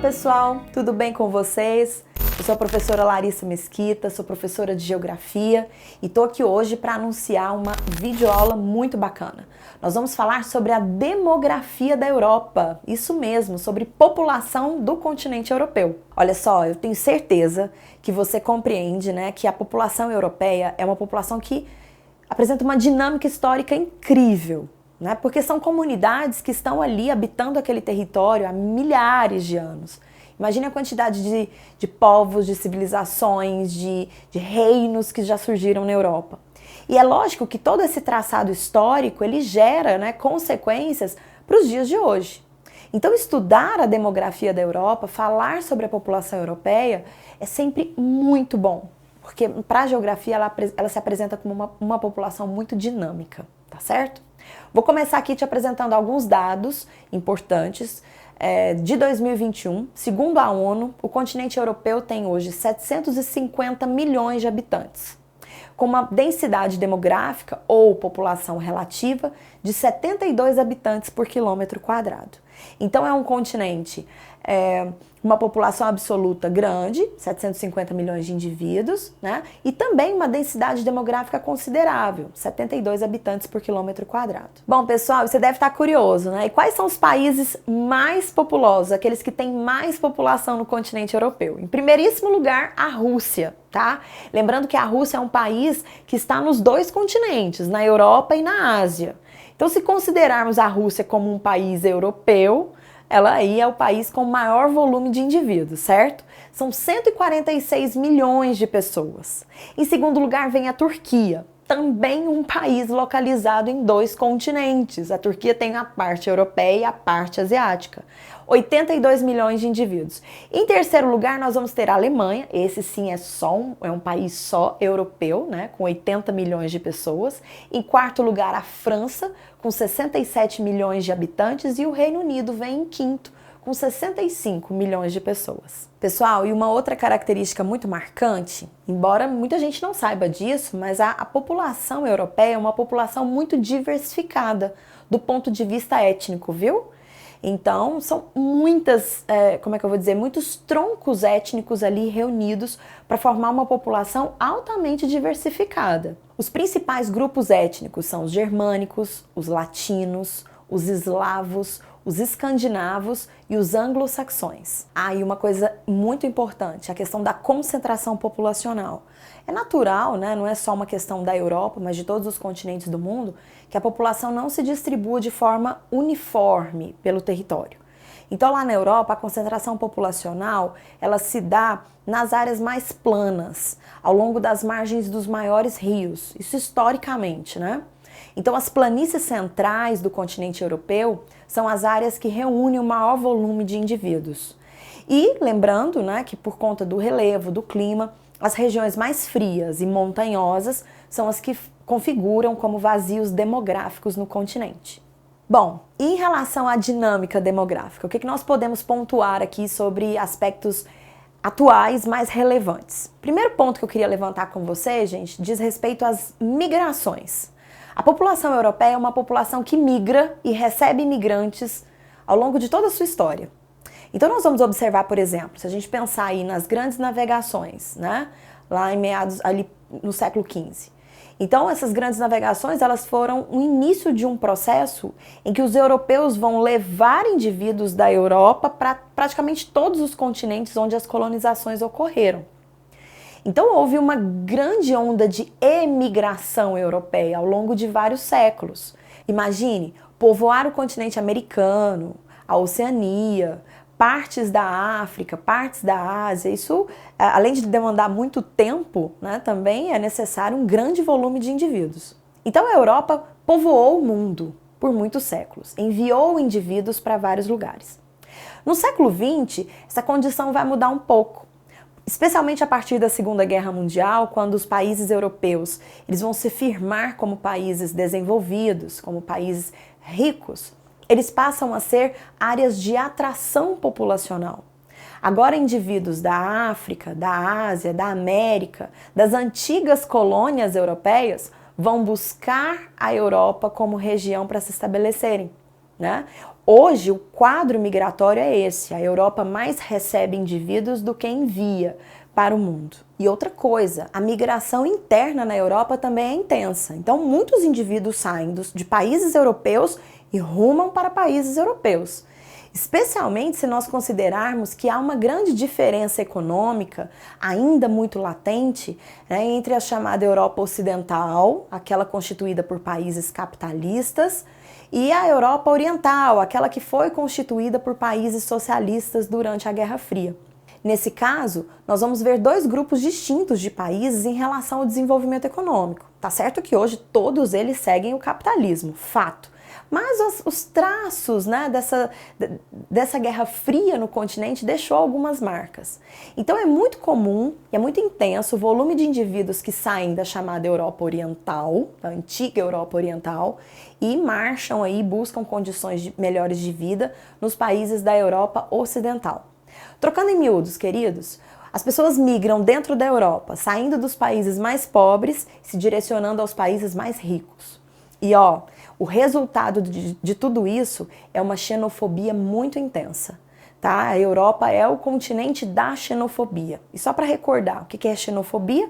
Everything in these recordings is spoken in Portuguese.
pessoal, tudo bem com vocês? Eu sou a professora Larissa Mesquita, sou professora de Geografia e estou aqui hoje para anunciar uma videoaula muito bacana. Nós vamos falar sobre a demografia da Europa, isso mesmo, sobre população do continente europeu. Olha só, eu tenho certeza que você compreende, né, que a população europeia é uma população que apresenta uma dinâmica histórica incrível. Né? Porque são comunidades que estão ali habitando aquele território há milhares de anos. Imagine a quantidade de povos, de civilizações, de reinos que já surgiram na Europa. E é lógico que todo esse traçado histórico, ele gera, né, consequências para os dias de hoje. Então estudar a demografia da Europa, falar sobre a população europeia, é sempre muito bom. Porque para a geografia ela se apresenta como uma população muito dinâmica, tá certo? Vou começar aqui te apresentando alguns dados importantes de 2021. Segundo a ONU, o continente europeu tem hoje 750 milhões de habitantes, com uma densidade demográfica ou população relativa de 72 habitantes por quilômetro quadrado. Então é um continente, uma população absoluta grande, 750 milhões de indivíduos, né? E também uma densidade demográfica considerável, 72 habitantes por quilômetro quadrado. Bom, pessoal, você deve estar curioso, né? E quais são os países mais populosos, aqueles que têm mais população no continente europeu? Em primeiríssimo lugar, a Rússia, tá? Lembrando que a Rússia é um país que está nos dois continentes, na Europa e na Ásia. Então, se considerarmos a Rússia como um país europeu, ela aí é o país com maior volume de indivíduos, certo? São 146 milhões de pessoas. Em segundo lugar vem a Turquia, também um país localizado em dois continentes. A Turquia tem a parte europeia e a parte asiática. 82 milhões de indivíduos. Em terceiro lugar, nós vamos ter a Alemanha. Esse sim é um país só europeu, né, com 80 milhões de pessoas. Em quarto lugar, a França, com 67 milhões de habitantes. E o Reino Unido vem em quinto, com 65 milhões de pessoas. Pessoal, e uma outra característica muito marcante, embora muita gente não saiba disso, mas a população europeia é uma população muito diversificada do ponto de vista étnico, viu? Então, são muitos troncos étnicos ali reunidos para formar uma população altamente diversificada. Os principais grupos étnicos são os germânicos, os latinos, os eslavos, os escandinavos e os anglo-saxões. E uma coisa muito importante, a questão da concentração populacional. É natural, né? Não é só uma questão da Europa, mas de todos os continentes do mundo, que a população não se distribua de forma uniforme pelo território. Então lá na Europa, a concentração populacional, ela se dá nas áreas mais planas, ao longo das margens dos maiores rios, isso historicamente, né? Então as planícies centrais do continente europeu são as áreas que reúnem o maior volume de indivíduos. E lembrando, né, que por conta do relevo, do clima, as regiões mais frias e montanhosas são as que configuram como vazios demográficos no continente. Bom, em relação à dinâmica demográfica, o que nós podemos pontuar aqui sobre aspectos atuais mais relevantes? Primeiro ponto que eu queria levantar com vocês, gente, diz respeito às migrações. A população europeia é uma população que migra e recebe imigrantes ao longo de toda a sua história. Então nós vamos observar, por exemplo, se a gente pensar aí nas grandes navegações, né, lá em meados ali no século XV. Então essas grandes navegações, elas foram o início de um processo em que os europeus vão levar indivíduos da Europa para praticamente todos os continentes onde as colonizações ocorreram. Então houve uma grande onda de emigração europeia ao longo de vários séculos. Imagine, povoar o continente americano, a Oceania, partes da África, partes da Ásia. Isso, além de demandar muito tempo, né, também é necessário um grande volume de indivíduos. Então a Europa povoou o mundo por muitos séculos, enviou indivíduos para vários lugares. No século XX, essa condição vai mudar um pouco. Especialmente a partir da Segunda Guerra Mundial, quando os países europeus eles vão se firmar como países desenvolvidos, como países ricos, eles passam a ser áreas de atração populacional. Agora, indivíduos da África, da Ásia, da América, das antigas colônias europeias vão buscar a Europa como região para se estabelecerem, né? Hoje, o quadro migratório é esse: a Europa mais recebe indivíduos do que envia para o mundo. E outra coisa, a migração interna na Europa também é intensa. Então, muitos indivíduos saem de países europeus e rumam para países europeus. Especialmente se nós considerarmos que há uma grande diferença econômica, ainda muito latente, né, entre a chamada Europa Ocidental, aquela constituída por países capitalistas, e a Europa Oriental, aquela que foi constituída por países socialistas durante a Guerra Fria. Nesse caso, nós vamos ver dois grupos distintos de países em relação ao desenvolvimento econômico. Tá certo que hoje todos eles seguem o capitalismo, fato. Mas os traços, né, dessa Guerra Fria no continente deixou algumas marcas. Então é muito comum e é muito intenso o volume de indivíduos que saem da chamada Europa Oriental, da antiga Europa Oriental, e marcham aí, buscam condições melhores de vida nos países da Europa Ocidental. Trocando em miúdos, queridos, as pessoas migram dentro da Europa, saindo dos países mais pobres, se direcionando aos países mais ricos. E o resultado de tudo isso é uma xenofobia muito intensa, tá? A Europa é o continente da xenofobia. E só para recordar, o que é xenofobia?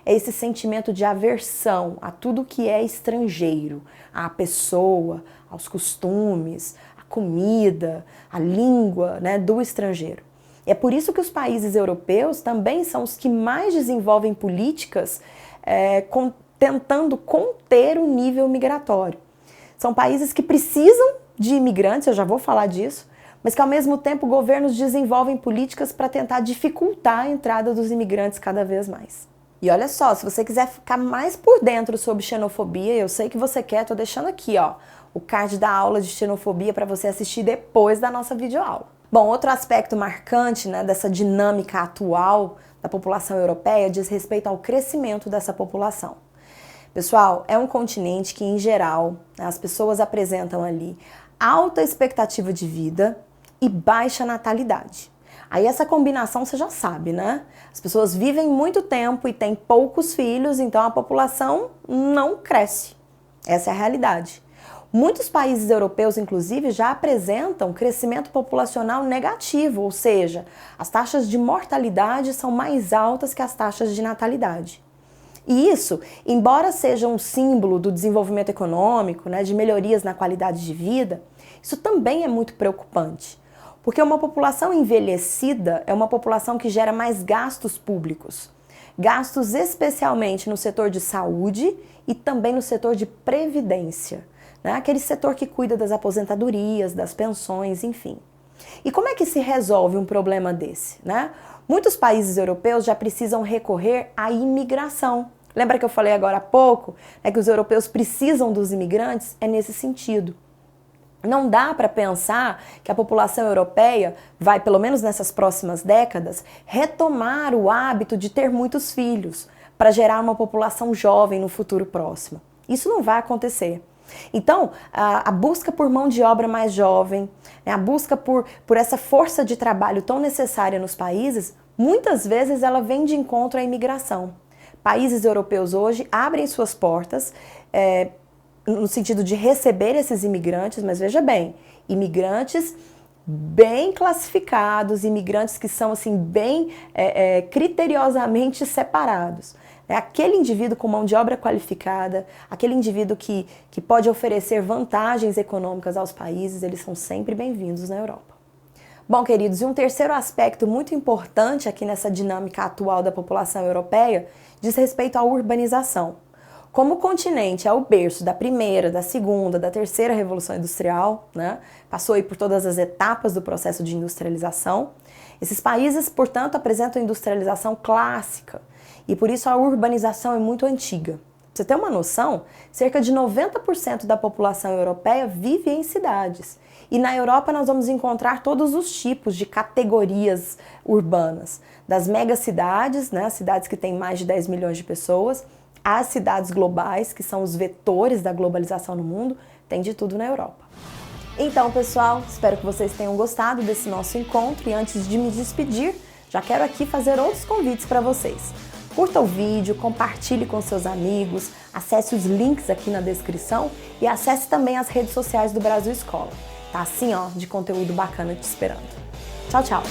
É esse sentimento de aversão a tudo que é estrangeiro, à pessoa, aos costumes, à comida, à língua, né, do estrangeiro. E é por isso que os países europeus também são os que mais desenvolvem políticas tentando conter o nível migratório. São países que precisam de imigrantes, eu já vou falar disso, mas que ao mesmo tempo governos desenvolvem políticas para tentar dificultar a entrada dos imigrantes cada vez mais. E olha só, se você quiser ficar mais por dentro sobre xenofobia, eu sei que você quer, tô deixando aqui, o card da aula de xenofobia para você assistir depois da nossa videoaula. Bom, outro aspecto marcante, né, dessa dinâmica atual da população europeia diz respeito ao crescimento dessa população. Pessoal, é um continente que, em geral, as pessoas apresentam ali alta expectativa de vida e baixa natalidade. Aí essa combinação você já sabe, né? As pessoas vivem muito tempo e têm poucos filhos, então a população não cresce. Essa é a realidade. Muitos países europeus, inclusive, já apresentam crescimento populacional negativo, ou seja, as taxas de mortalidade são mais altas que as taxas de natalidade. E isso, embora seja um símbolo do desenvolvimento econômico, né, de melhorias na qualidade de vida, isso também é muito preocupante. Porque uma população envelhecida é uma população que gera mais gastos públicos. Gastos especialmente no setor de saúde e também no setor de previdência, né? Aquele setor que cuida das aposentadorias, das pensões, enfim. E como é que se resolve um problema desse, né? Muitos países europeus já precisam recorrer à imigração. Lembra que eu falei agora há pouco, que os europeus precisam dos imigrantes? É nesse sentido. Não dá para pensar que a população europeia vai, pelo menos nessas próximas décadas, retomar o hábito de ter muitos filhos para gerar uma população jovem no futuro próximo. Isso não vai acontecer. Então, a busca por mão de obra mais jovem, a busca por essa força de trabalho tão necessária nos países, muitas vezes ela vem de encontro à imigração. Países europeus hoje abrem suas portas no sentido de receber esses imigrantes, mas veja bem, imigrantes bem classificados, imigrantes que são assim bem criteriosamente separados. Aquele indivíduo com mão de obra qualificada, aquele indivíduo que pode oferecer vantagens econômicas aos países, eles são sempre bem-vindos na Europa. Bom, queridos, e um terceiro aspecto muito importante aqui nessa dinâmica atual da população europeia diz respeito à urbanização. Como o continente é o berço da primeira, da segunda, da terceira revolução industrial, né? Passou aí por todas as etapas do processo de industrialização, esses países, portanto, apresentam industrialização clássica. E por isso a urbanização é muito antiga. Pra você ter uma noção, cerca de 90% da população europeia vive em cidades. E na Europa nós vamos encontrar todos os tipos de categorias urbanas. Das megacidades, né, cidades que têm mais de 10 milhões de pessoas, às cidades globais, que são os vetores da globalização no mundo, tem de tudo na Europa. Então, pessoal, espero que vocês tenham gostado desse nosso encontro. E antes de me despedir, já quero aqui fazer outros convites para vocês. Curta o vídeo, compartilhe com seus amigos, acesse os links aqui na descrição e acesse também as redes sociais do Brasil Escola. Tá assim, ó, de conteúdo bacana te esperando. Tchau, tchau!